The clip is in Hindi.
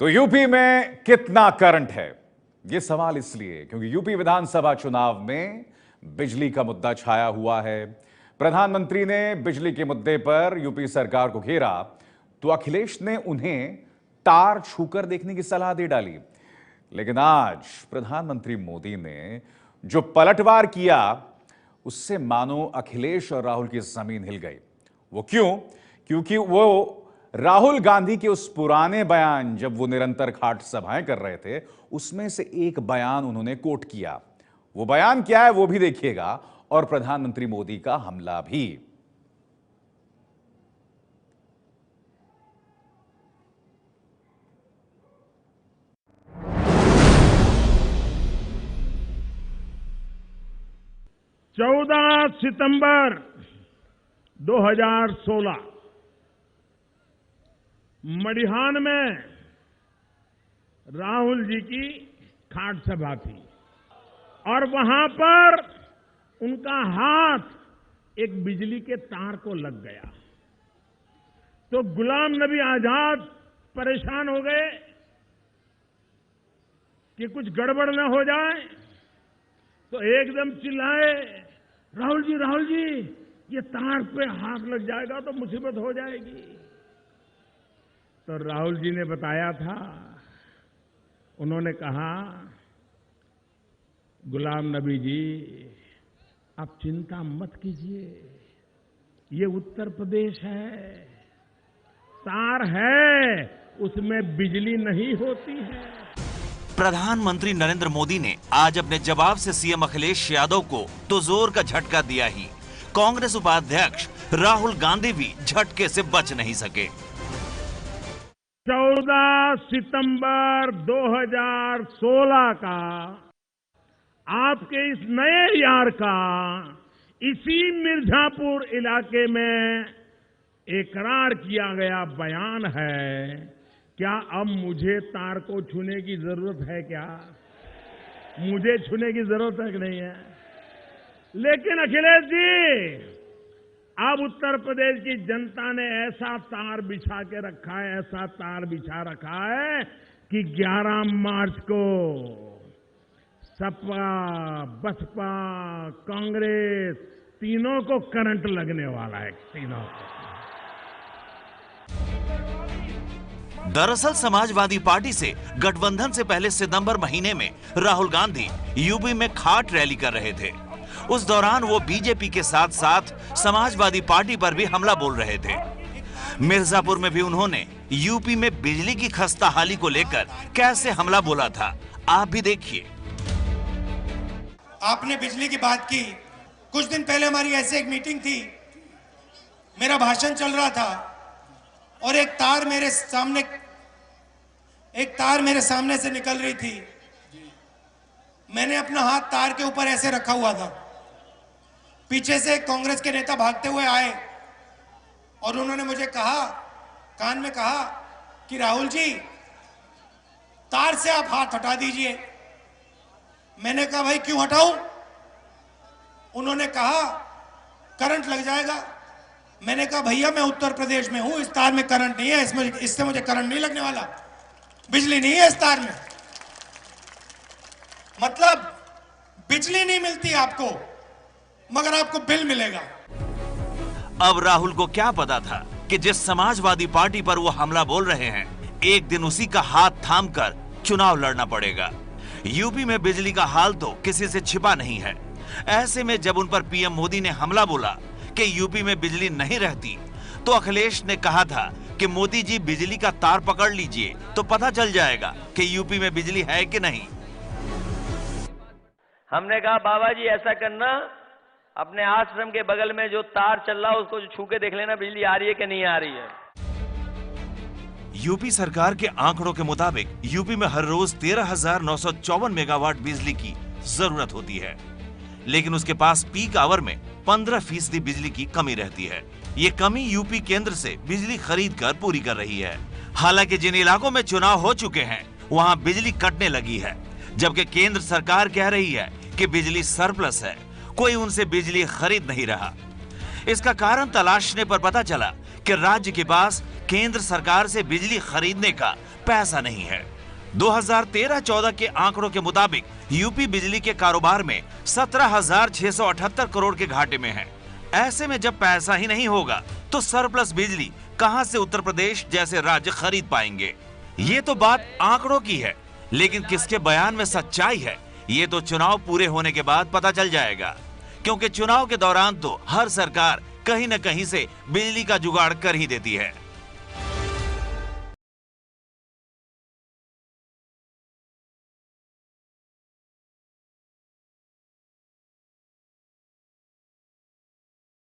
तो यूपी में कितना करंट है, यह सवाल इसलिए क्योंकि यूपी विधानसभा चुनाव में बिजली का मुद्दा छाया हुआ है। प्रधानमंत्री ने बिजली के मुद्दे पर यूपी सरकार को घेरा तो अखिलेश ने उन्हें तार छूकर देखने की सलाह दे डाली। लेकिन आज प्रधानमंत्री मोदी ने जो पलटवार किया उससे मानो अखिलेश और राहुल की जमीन हिल गई। वो क्यों? क्योंकि वो राहुल गांधी के उस पुराने बयान, जब वो निरंतर खाट सभाएं कर रहे थे, उसमें से एक बयान उन्होंने कोट किया। वो बयान क्या है वो भी देखिएगा, और प्रधानमंत्री मोदी का हमला भी। चौदह सितंबर 2016 मडिहान में राहुल जी की खाट सभा थी और वहां पर उनका हाथ एक बिजली के तार को लग गया। तो गुलाम नबी आजाद परेशान हो गए कि कुछ गड़बड़ न हो जाए, तो एकदम चिल्लाए, राहुल जी ये तार पे हाथ लग जाएगा तो मुसीबत हो जाएगी। तो राहुल जी ने बताया था, उन्होंने कहा, गुलाम नबी जी आप चिंता मत कीजिए, ये उत्तर प्रदेश है, तार है, उसमें बिजली नहीं होती है। प्रधानमंत्री नरेंद्र मोदी ने आज अपने जवाब से सीएम अखिलेश यादव को तो जोर का झटका दिया ही, कांग्रेस उपाध्यक्ष राहुल गांधी भी झटके से बच नहीं सके। 14 सितंबर 2016 का आपके इस नए यार का इसी मिर्जापुर इलाके में इकरार किया गया बयान है। क्या अब मुझे तार को छूने की जरूरत है? क्या मुझे छूने की जरूरत है कि नहीं है? लेकिन अखिलेश जी, अब उत्तर प्रदेश की जनता ने ऐसा तार बिछा के रखा है, ऐसा तार बिछा रखा है कि 11 मार्च को सपा, बसपा, कांग्रेस तीनों को करंट लगने वाला है, तीनों को। दरअसल समाजवादी पार्टी से गठबंधन से पहले सितंबर महीने में राहुल गांधी यूपी में खाट रैली कर रहे थे। उस दौरान वो बीजेपी के साथ साथ समाजवादी पार्टी पर भी हमला बोल रहे थे। मिर्जापुर में भी उन्होंने यूपी में बिजली की खस्ताहाली को लेकर कैसे हमला बोला था, आप भी देखिए। आपने बिजली की बात की। कुछ दिन पहले हमारी ऐसे एक मीटिंग थी, मेरा भाषण चल रहा था और एक तार मेरे सामने से निकल रही थी। मैंने अपना हाथ तार के ऊपर ऐसे रखा हुआ था। पीछे से कांग्रेस के नेता भागते हुए आए और उन्होंने मुझे कहा, कान में कहा कि राहुल जी तार से आप हाथ हटा दीजिए। मैंने कहा भाई क्यों हटाऊं? उन्होंने कहा करंट लग जाएगा। मैंने कहा भैया मैं उत्तर प्रदेश में हूं, इस तार में करंट नहीं है, इससे मुझे करंट नहीं लगने वाला, बिजली नहीं है इस तार में। मतलब बिजली नहीं मिलती आपको, मगर आपको बिल मिलेगा। अब राहुल को क्या पता था कि जिस समाजवादी पार्टी पर वो हमला बोल रहे हैं, एक दिन उसी का हाथ थामकर चुनाव लड़ना पड़ेगा। यूपी में बिजली का हाल तो किसी से छिपा नहीं है। ऐसे में जब उन पर पीएम मोदी ने हमला बोला कि यूपी में बिजली नहीं रहती, तो अखिलेश ने कहा था कि मोदी जी बिजली का तार पकड़ लीजिए तो पता चल जाएगा कि यूपी में बिजली है कि नहीं। हमने कहा बाबा जी ऐसा करना, अपने आश्रम के बगल में जो तार चल रहा है उसको छू के देख लेना, बिजली आ रही है कि नहीं आ रही है। यूपी सरकार के आंकड़ों के मुताबिक यूपी में हर रोज 13,954 मेगावाट बिजली की जरूरत होती है, लेकिन उसके पास पीक आवर में 15% बिजली की कमी रहती है। ये कमी यूपी केंद्र से बिजली खरीद कर पूरी कर रही है। हालांकि जिन इलाकों में चुनाव हो चुके हैं वहां बिजली कटने लगी है, जबकि केंद्र सरकार कह रही है कि बिजली सरप्लस है, कोई उनसे बिजली खरीद नहीं रहा। इसका कारण तलाशने पर पता चला कि राज्य के पास केंद्र सरकार से बिजली खरीदने का पैसा नहीं है। 2013-14 के आंकड़ों के मुताबिक यूपी बिजली के कारोबार में 17,678 करोड़ के घाटे में है। ऐसे में जब पैसा ही नहीं होगा तो सरप्लस बिजली कहां से उत्तर प्रदेश जैसे राज्य खरीद पाएंगे? ये तो बात आंकड़ों की है, लेकिन किसके बयान में सच्चाई है ये तो चुनाव पूरे होने के बाद पता चल जाएगा, क्योंकि चुनाव के दौरान तो हर सरकार कहीं न कहीं से बिजली का जुगाड़ कर ही देती है।